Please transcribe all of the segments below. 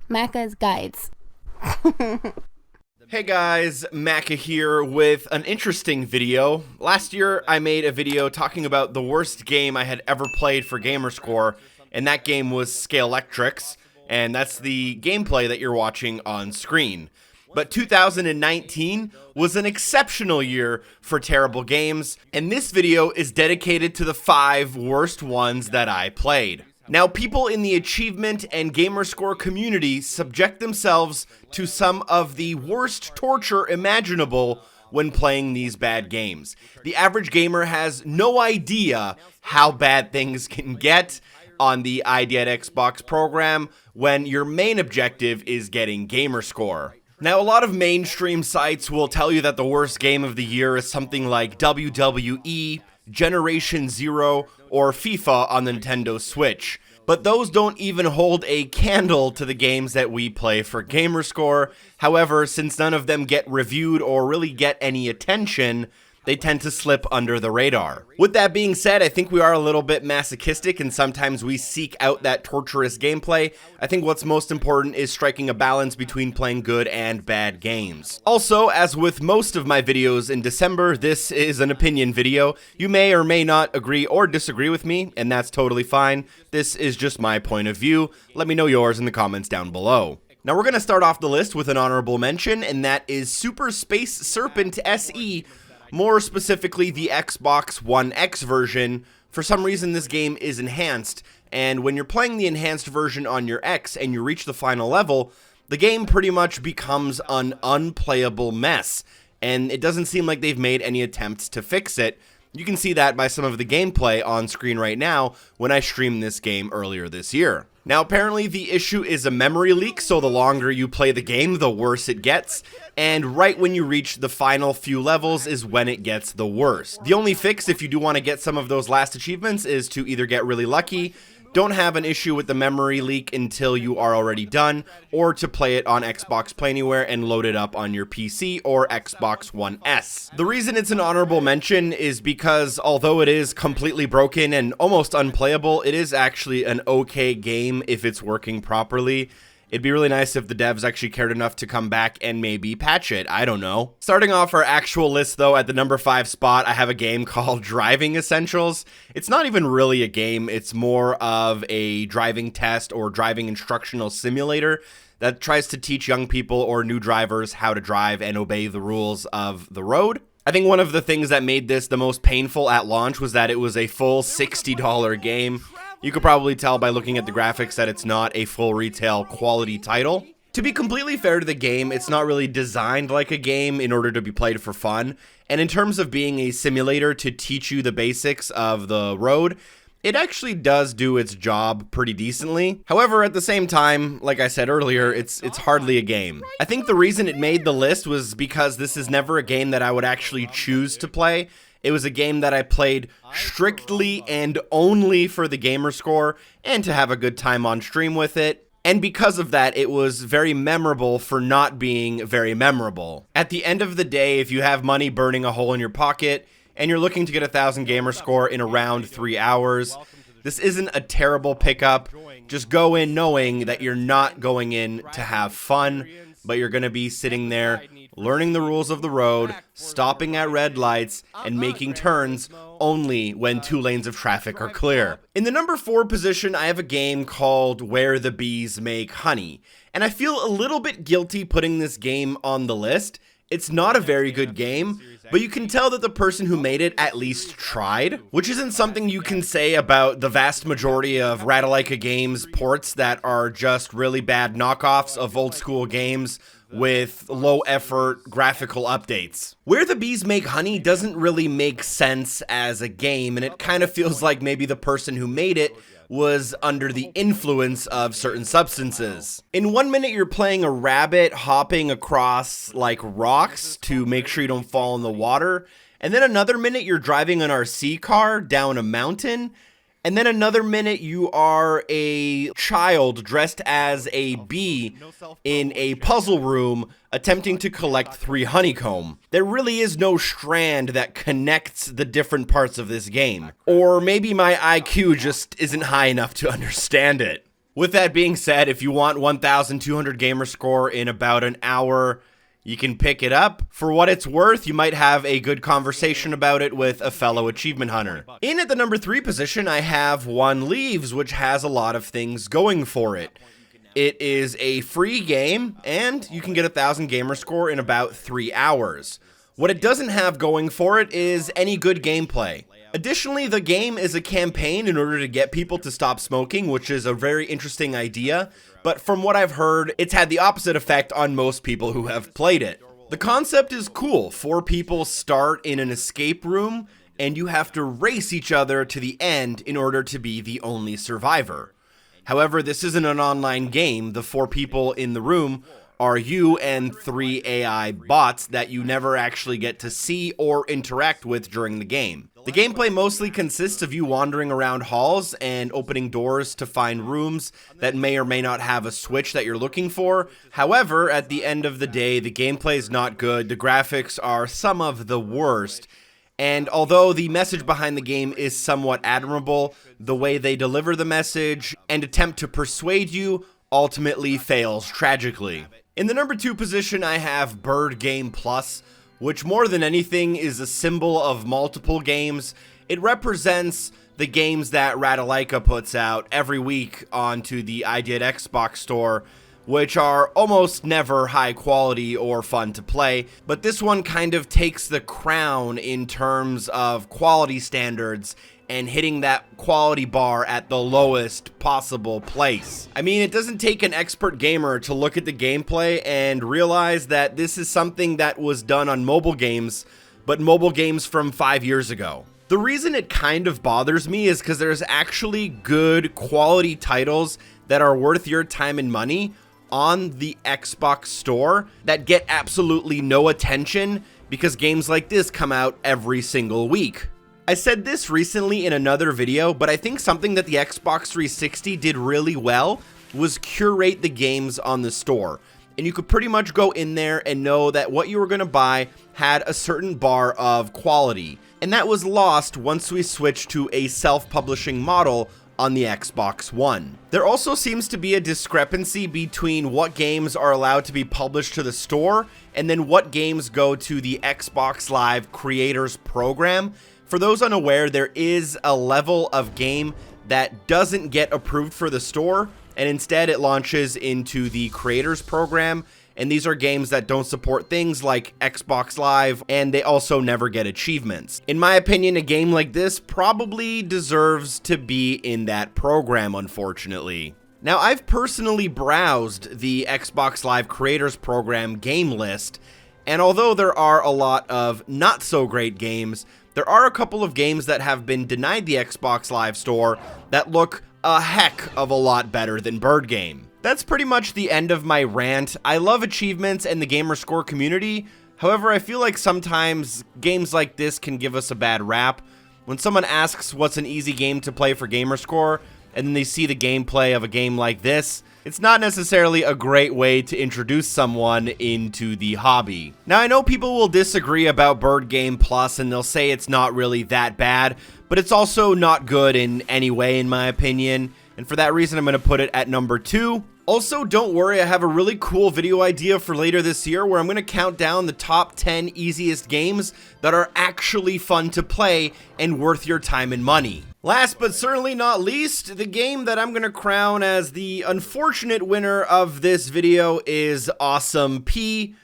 Macca's Guides. Hey guys, Macca here with an interesting video. Last year I made a video talking about the worst game I had ever played for Gamerscore, and that game was Scalextrics, and that's the gameplay that you're watching on screen. But 2019 was an exceptional year for terrible games, and this video is dedicated to the 5 worst ones that I played. Now, people in the achievement and Gamerscore community subject themselves to some of the worst torture imaginable when playing these bad games. The average gamer has no idea how bad things can get on the ID at Xbox program when your main objective is getting Gamerscore. Now, a lot of mainstream sites will tell you that the worst game of the year is something like WWE, Generation Zero, or FIFA on the Nintendo Switch. But those don't even hold a candle to the games that we play for Gamerscore. However, since none of them get reviewed or really get any attention, they tend to slip under the radar. With that being said, I think we are a little bit masochistic and sometimes we seek out that torturous gameplay. I think what's most important is striking a balance between playing good and bad games. Also, as with most of my videos in December, this is an opinion video. You may or may not agree or disagree with me, and that's totally fine. This is just my point of view. Let me know yours in the comments down below. Now we're going to start off the list with an honorable mention, and that is Super Space Serpent SE. More specifically, the Xbox One X version. For some reason, this game is enhanced, and when you're playing the enhanced version on your X and you reach the final level, the game pretty much becomes an unplayable mess, and it doesn't seem like they've made any attempts to fix it. You can see that by some of the gameplay on screen right now when I streamed this game earlier this year. Now, apparently the issue is a memory leak, so the longer you play the game, the worse it gets, and right when you reach the final few levels is when it gets the worst. The only fix, if you do want to get some of those last achievements, is to either get really lucky, don't have an issue with the memory leak until you are already done, or to play it on Xbox Play Anywhere and load it up on your PC or Xbox One S. The reason it's an honorable mention is because although it is completely broken and almost unplayable, it is actually an okay game if it's working properly. It'd be really nice if the devs actually cared enough to come back and maybe patch it. I don't know. Starting off our actual list, though, at the number 5 spot, I have a game called Driving Essentials. It's not even really a game. It's more of a driving test or driving instructional simulator that tries to teach young people or new drivers how to drive and obey the rules of the road. I think one of the things that made this the most painful at launch was that it was a full $60 game. You could probably tell by looking at the graphics that it's not a full retail quality title. To be completely fair to the game, it's not really designed like a game in order to be played for fun. And in terms of being a simulator to teach you the basics of the road, it actually does do its job pretty decently. However, at the same time, like I said earlier, it's hardly a game. I think the reason it made the list was because this is never a game that I would actually choose to play. It was a game that I played strictly and only for the Gamerscore and to have a good time on stream with it. And because of that, it was very memorable for not being very memorable. At the end of the day, if you have money burning a hole in your pocket and you're looking to get 1,000 Gamerscore in around 3 hours, this isn't a terrible pickup. Just go in knowing that you're not going in to have fun, but you're going to be sitting there learning the rules of the road, stopping at red lights, and making turns only when 2 lanes of traffic are clear. In the number 4 position, I have a game called Where the Bees Make Honey, and I feel a little bit guilty putting this game on the list. It's not a very good game, but you can tell that the person who made it at least tried, which isn't something you can say about the vast majority of Ratalaika Games ports that are just really bad knockoffs of old school games with low effort graphical updates. Where the Bees Make Honey doesn't really make sense as a game, and it kind of feels like maybe the person who made it was under the influence of certain substances. In 1 minute, you're playing a rabbit hopping across like rocks to make sure you don't fall in the water, and then another minute you're driving an RC car down a mountain, and then another minute you are a child dressed as a bee in a puzzle room attempting to collect 3 honeycomb. There really is no strand that connects the different parts of this game. Or maybe my IQ just isn't high enough to understand it. With that being said, if you want 1,200 Gamerscore in about an hour, you can pick it up. For what it's worth, you might have a good conversation about it with a fellow achievement hunter. In at the number 3 position, I have One Leaves, which has a lot of things going for it. It is a free game, and you can get 1,000 Gamerscore in about 3 hours. What it doesn't have going for it is any good gameplay. Additionally, the game is a campaign in order to get people to stop smoking, which is a very interesting idea, but from what I've heard, it's had the opposite effect on most people who have played it. The concept is cool. 4 people start in an escape room, and you have to race each other to the end in order to be the only survivor. However, this isn't an online game. The 4 people in the room are you and 3 AI bots that you never actually get to see or interact with during the game. The gameplay mostly consists of you wandering around halls and opening doors to find rooms that may or may not have a switch that you're looking for. However, at the end of the day, the gameplay is not good. The graphics are some of the worst. And although the message behind the game is somewhat admirable, the way they deliver the message and attempt to persuade you ultimately fails tragically. In the number 2 position, I have Bird Game Plus, which more than anything is a symbol of multiple games. It represents the games that Radalaika puts out every week onto the Idea Xbox store, which are almost never high quality or fun to play, but this one kind of takes the crown in terms of quality standards and hitting that quality bar at the lowest possible place. I mean, it doesn't take an expert gamer to look at the gameplay and realize that this is something that was done on mobile games, but mobile games from 5 years ago. The reason it kind of bothers me is because there's actually good quality titles that are worth your time and money on the Xbox store that get absolutely no attention because games like this come out every single week. I said this recently in another video, but I think something that the Xbox 360 did really well was curate the games on the store. And you could pretty much go in there and know that what you were going to buy had a certain bar of quality. And that was lost once we switched to a self-publishing model on the Xbox One. There also seems to be a discrepancy between what games are allowed to be published to the store and then what games go to the Xbox Live Creators Program. For those unaware, there is a level of game that doesn't get approved for the store, and instead it launches into the Creators Program, and these are games that don't support things like Xbox Live, and they also never get achievements. In my opinion, a game like this probably deserves to be in that program, unfortunately. Now, I've personally browsed the Xbox Live Creators Program game list, and although there are a lot of not so great games, there are a couple of games that have been denied the Xbox Live Store that look a heck of a lot better than Bird Game. That's pretty much the end of my rant. I love achievements and the Gamerscore community. However, I feel like sometimes games like this can give us a bad rap. When someone asks what's an easy game to play for Gamerscore, and then they see the gameplay of a game like this, it's not necessarily a great way to introduce someone into the hobby. Now, I know people will disagree about Bird Game Plus and they'll say it's not really that bad, but it's also not good in any way, in my opinion. And for that reason, I'm going to put it at number 2. Also, don't worry, I have a really cool video idea for later this year where I'm going to count down the top 10 easiest games that are actually fun to play and worth your time and money. Last but certainly not least, the game that I'm going to crown as the unfortunate winner of this video is Awesome P,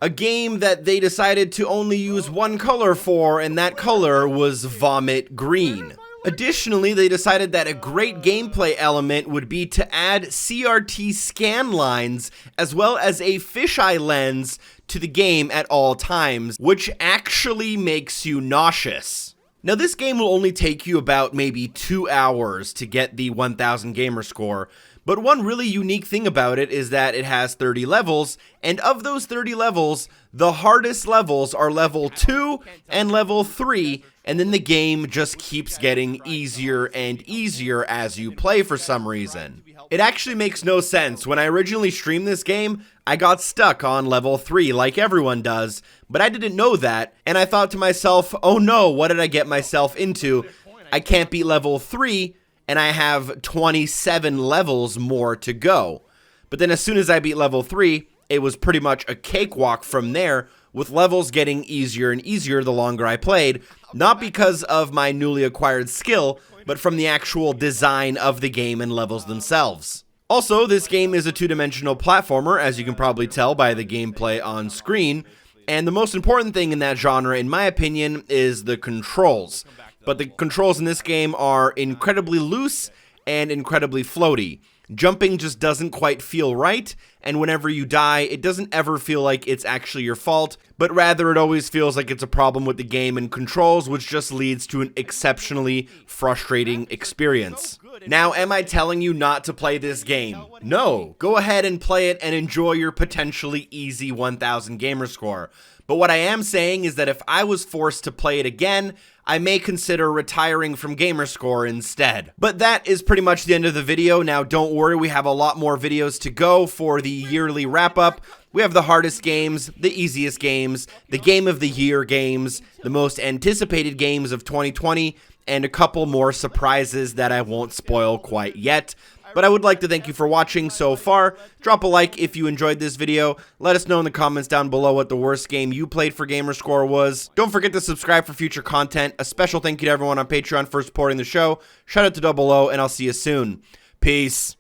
a game that they decided to only use one color for, and that color was Vomit Green. Additionally, they decided that a great gameplay element would be to add CRT scan lines as well as a fisheye lens to the game at all times, which actually makes you nauseous. Now, this game will only take you about maybe 2 hours to get the 1000 Gamerscore, but one really unique thing about it is that it has 30 levels, and of those 30 levels, the hardest levels are level 2 and level 3, and then the game just keeps getting easier and easier as you play for some reason. It actually makes no sense. When I originally streamed this game, I got stuck on level 3 like everyone does, but I didn't know that, and I thought to myself, oh no, what did I get myself into? I can't beat level 3, and I have 27 levels more to go. But then as soon as I beat level 3, it was pretty much a cakewalk from there, with levels getting easier and easier the longer I played, not because of my newly acquired skill, but from the actual design of the game and levels themselves. Also, this game is a two-dimensional platformer, as you can probably tell by the gameplay on screen, and the most important thing in that genre, in my opinion, is the controls. But the controls in this game are incredibly loose and incredibly floaty. Jumping just doesn't quite feel right, and whenever you die, it doesn't ever feel like it's actually your fault, but rather it always feels like it's a problem with the game and controls, which just leads to an exceptionally frustrating experience. Now, am I telling you not to play this game? No, go ahead and play it and enjoy your potentially easy 1000 gamer score. But what I am saying is that if I was forced to play it again, I may consider retiring from Gamerscore instead. But that is pretty much the end of the video. Now, don't worry, we have a lot more videos to go for the yearly wrap-up. We have the hardest games, the easiest games, the Game of the Year games, the most anticipated games of 2020, and a couple more surprises that I won't spoil quite yet. But I would like to thank you for watching so far. Drop a like if you enjoyed this video. Let us know in the comments down below what the worst game you played for Gamerscore was. Don't forget to subscribe for future content. A special thank you to everyone on Patreon for supporting the show. Shout out to Double O, and I'll see you soon. Peace.